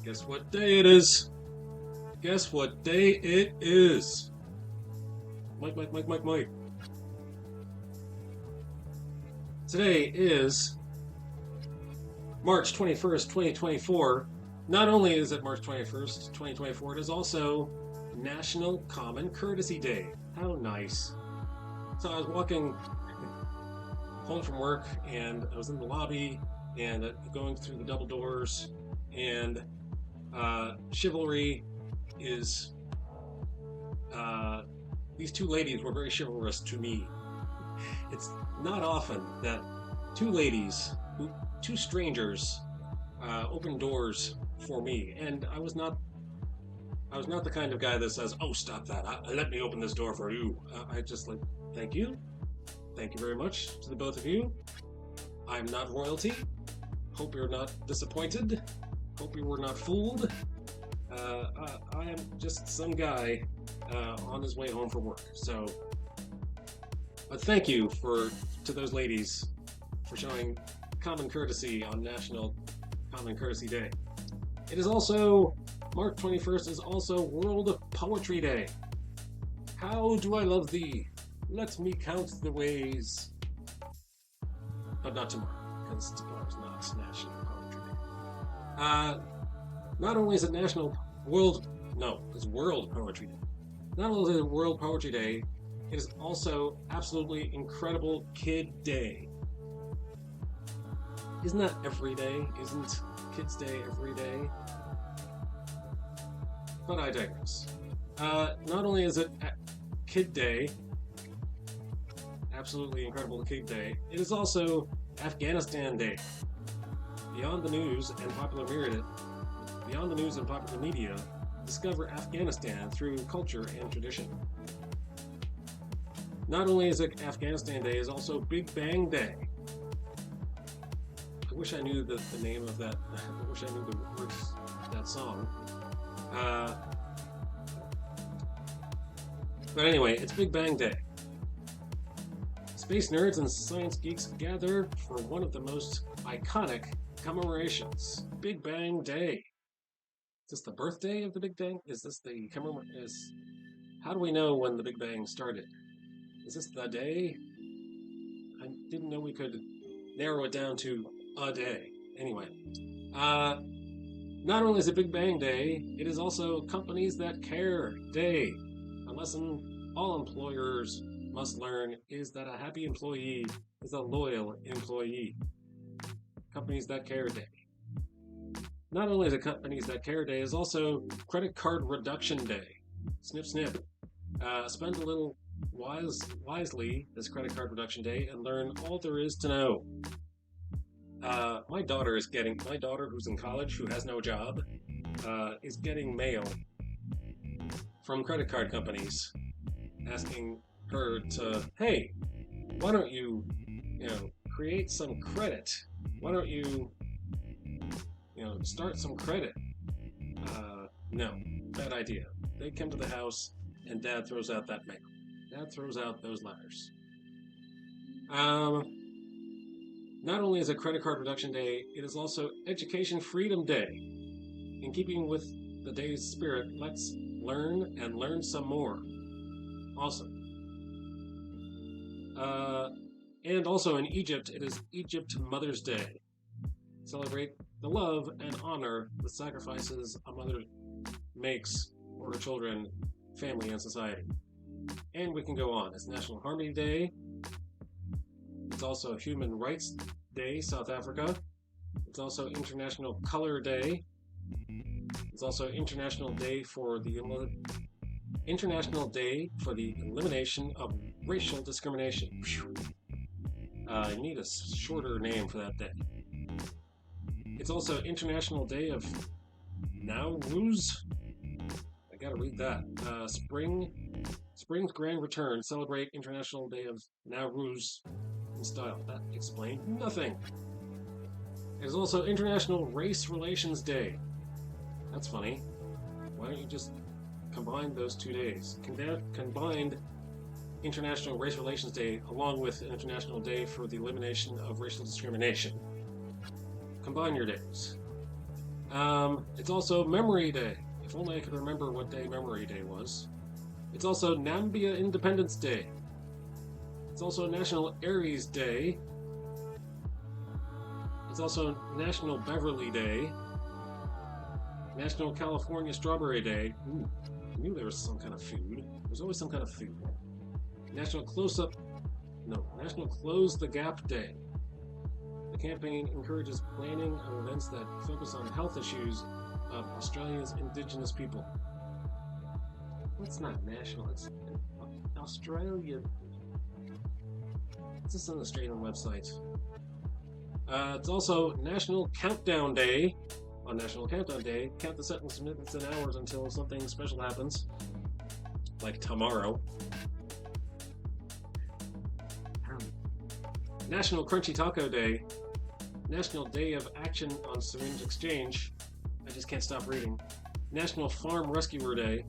Guess what day it is? Guess what day it is? Mike. Today is March 21st, 2024. Not only is it March 21st, 2024, it is also National Common Courtesy Day. How nice. So I was walking home from work and I was in the lobby and going through the double doors, and chivalry is these two ladies were very chivalrous to me. It's not often that two strangers, open doors for me, and I was not the kind of guy that says, "Oh, stop that! Let me open this door for you." I just like, thank you very much to the both of you. I'm not royalty. Hope you're not disappointed. Hope you were not fooled. I am just some guy on his way home from work. So, thank you to those ladies for showing common courtesy on National Common Courtesy Day. It is also March 21st is also World Poetry Day. How do I love thee? Let me count the ways. But not tomorrow, because tomorrow is not National Poetry Day. Not only is it it's World Poetry Day. Not only is it World Poetry Day, it is also absolutely incredible Kid Day. Isn't that every day? Isn't Kids Day every day? But I digress. Not only is it Kid Day, absolutely incredible Kid Day, it is also Afghanistan Day. Beyond the news and popular media, discover Afghanistan through culture and tradition. Not only is it Afghanistan Day, it's also Big Bang Day. I wish I knew the name of that. I wish I knew the words of that song. But anyway, it's Big Bang Day. Space nerds and science geeks gather for one of the most iconic commemorations, Big Bang Day. Is this the birthday of the Big Bang? Is this the how do we know when the Big Bang started? Is this the day? I didn't know we could narrow it down to a day. Anyway, not only is it Big Bang Day, it is also Companies That Care Day. A lesson all employers must learn is that a happy employee is a loyal employee. Companies That Care Day. Not only is it Companies That Care Day, is also Credit Card Reduction Day. Snip, snip. Spend a little wisely this Credit Card Reduction Day and learn all there is to know. My daughter, who's in college, who has no job, is getting mail from credit card companies asking her to, hey, why don't you, create some credit? Why don't you, start some credit? No, bad idea. They come to the house and Dad throws out that mail. Dad throws out those letters. Not only is it Credit Card Reduction Day, it is also Education Freedom Day. In keeping with the day's spirit, let's learn and learn some more. Awesome. And also in Egypt, it is Egypt Mother's Day. Celebrate the love and honor the sacrifices a mother makes for her children, family, and society. And we can go on. It's National Harmony Day. It's also Human Rights Day, South Africa. It's also International Color Day. It's also International Day for the Elimination of Racial Discrimination. I need a shorter name for that day. It's also International Day of Nowruz. I gotta read that. Spring's Grand Return. Celebrate International Day of Nowruz in style. That explained nothing. It is also International Race Relations Day. That's funny. Why don't you just combine those 2 days? Combined International Race Relations Day along with International Day for the Elimination of Racial Discrimination. Combine your days. It's also Memory Day. If only I could remember what day Memory Day was. It's also Nambia Independence Day. It's also National Aries Day. It's also National Beverly Day. National California Strawberry Day. Ooh, I knew there was some kind of food. There's always some kind of food. National National Close the Gap Day. The campaign encourages planning of events that focus on health issues of Australia's Indigenous people. That's not national, it's Australia. It's just an Australian website. It's also National Countdown Day. On National Countdown Day, count the sentence minutes and hours until something special happens. Like tomorrow. National Crunchy Taco Day. National Day of Action on Syringe Exchange. I just can't stop reading. National Farm Rescuer Day.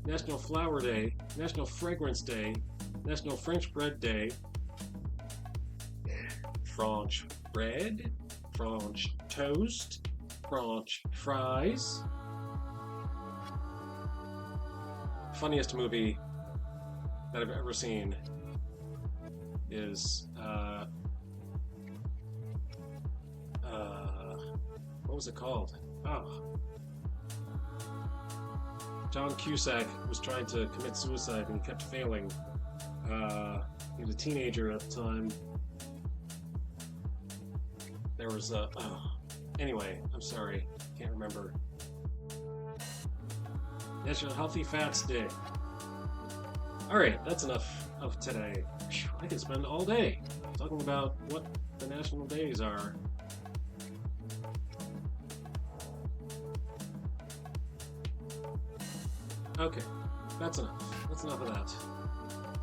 National Flower Day. National Fragrance Day. National French Bread Day. French bread. French toast. French fries. Funniest movie that I've ever seen is what was it called? Oh, John Cusack was trying to commit suicide and he kept failing. He was a teenager at the time. There was a anyway, I'm sorry, can't remember. National Healthy Fats Day. Alright, that's enough of today. I could spend all day talking about what the national days are. Okay, that's enough. That's enough of that.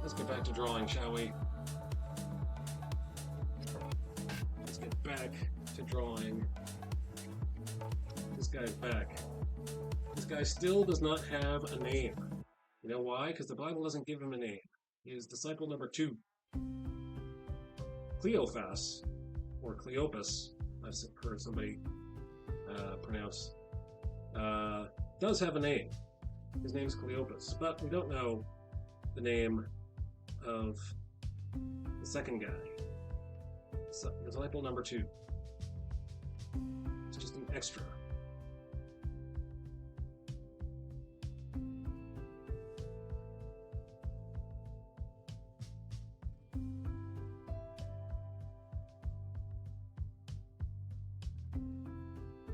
Let's get back to drawing, shall we? Let's get back to drawing. This guy's back. This guy still does not have a name. You know why? Because the Bible doesn't give him a name. He is disciple number 2. Cleophas, or Cleopas, I've heard somebody pronounce, does have a name. His name is Cleopas, but we don't know the name of the second guy. So, disciple number 2. It's just an extra.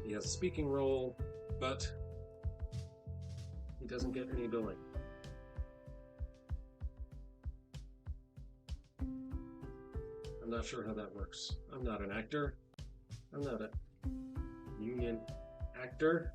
He has a speaking role, but he doesn't get any billing. I'm not sure how that works. I'm not an actor. I'm not a union actor.